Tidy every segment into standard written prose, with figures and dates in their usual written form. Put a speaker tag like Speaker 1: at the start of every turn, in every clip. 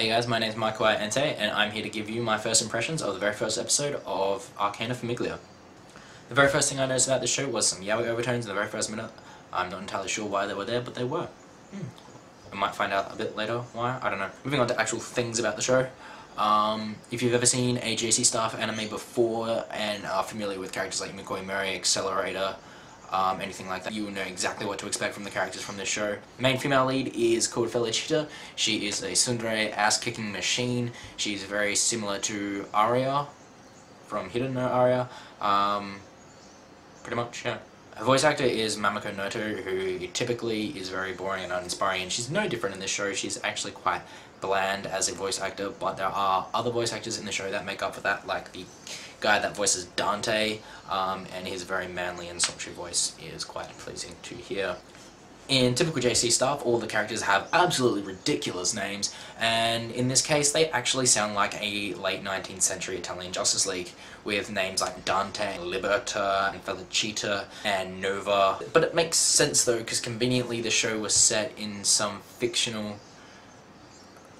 Speaker 1: Hey guys, my name is Michael Ente, and I'm here to give you my first impressions of the very first episode of Arcana Famiglia. The very first thing I noticed about this show was some yaoi overtones in the very first minute. I'm not entirely sure why they were there, but they were. I might find out a bit later why, I don't know. Moving on to actual things about the show. If you've ever seen a JC Staff anime before and are familiar with characters like Mikoi Mori, Accelerator, anything like that, you will know exactly what to expect from the characters from this show. The main female lead is called Felicita. She is a tsundere ass-kicking machine. She's very similar to Aria from Hidden no Aria. Pretty much, yeah. Her voice actor is Mamako Noto, who typically is very boring and uninspiring, and she's no different in this show. She's actually quite bland as a voice actor, but there are other voice actors in the show that make up for that, like the guy that voices Dante, and his very manly and sultry voice is quite pleasing to hear. In typical JC Staff, all the characters have absolutely ridiculous names, and in this case they actually sound like a late 19th century Italian Justice League, with names like Dante, Liberta, and Felicita, and Nova. But it makes sense though, because conveniently the show was set in some fictional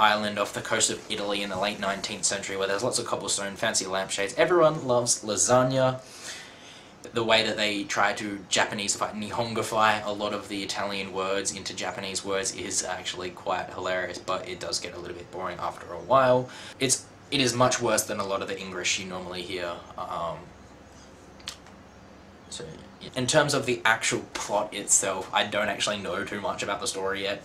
Speaker 1: island off the coast of Italy in the late 19th century, where there's lots of cobblestone, fancy lampshades. Everyone loves lasagna. The way that they try to Japaneseify, Nihongify a lot of the Italian words into Japanese words is actually quite hilarious, but it does get a little bit boring after a while. It is much worse than a lot of the English you normally hear. So, in terms of the actual plot itself, I don't actually know too much about the story yet,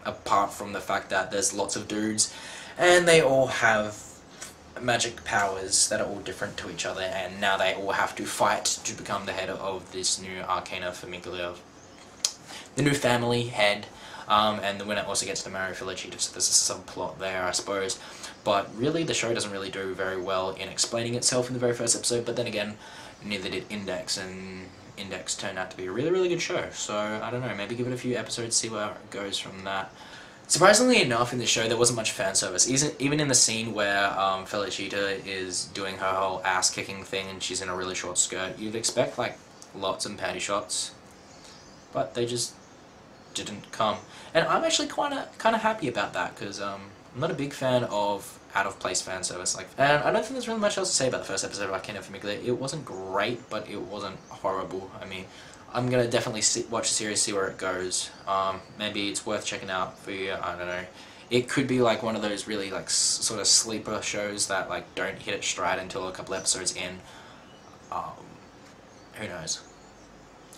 Speaker 1: apart from the fact that there's lots of dudes, and they all have magic powers that are all different to each other, and now they all have to fight to become the head of this new Arcana Famiglia, the new family head, and the winner also gets to marry Felicita, so there's a subplot there, I suppose. But really, the show doesn't really do very well in explaining itself in the very first episode, but then again, neither did Index, and Index turned out to be a really, really good show, so I don't know, maybe give it a few episodes, see where it goes from that. Surprisingly enough, in the show there wasn't much fan service. Even in the scene where Felicita is doing her whole ass-kicking thing and she's in a really short skirt, you'd expect like lots and panty shots, but they just didn't come. And I'm actually kind of happy about that, because I'm not a big fan of out-of-place fan service. And I don't think there's really much else to say about the first episode of Arcana Famiglia. It wasn't great, but it wasn't horrible. I mean, I'm gonna definitely watch the series, see where it goes. Maybe it's worth checking out for you, I don't know. It could be like one of those really like sort of sleeper shows that like don't hit its stride until a couple episodes in. Who knows?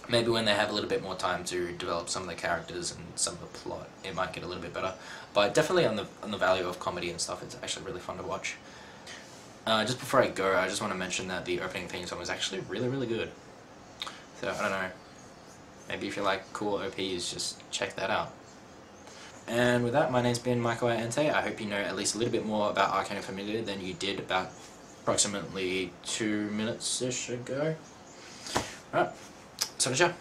Speaker 1: Maybe when they have a little bit more time to develop some of the characters and some of the plot, it might get a little bit better. But definitely on the value of comedy and stuff, it's actually really fun to watch. Just before I go, I just want to mention that the opening theme song was actually really, really good. So, I don't know. Maybe if you like cool OPs, just check that out. And with that, my name's been Michael Ente. I hope you know at least a little bit more about Arcana Famiglia than you did about approximately 2 minutes-ish ago. Alright, so ciao.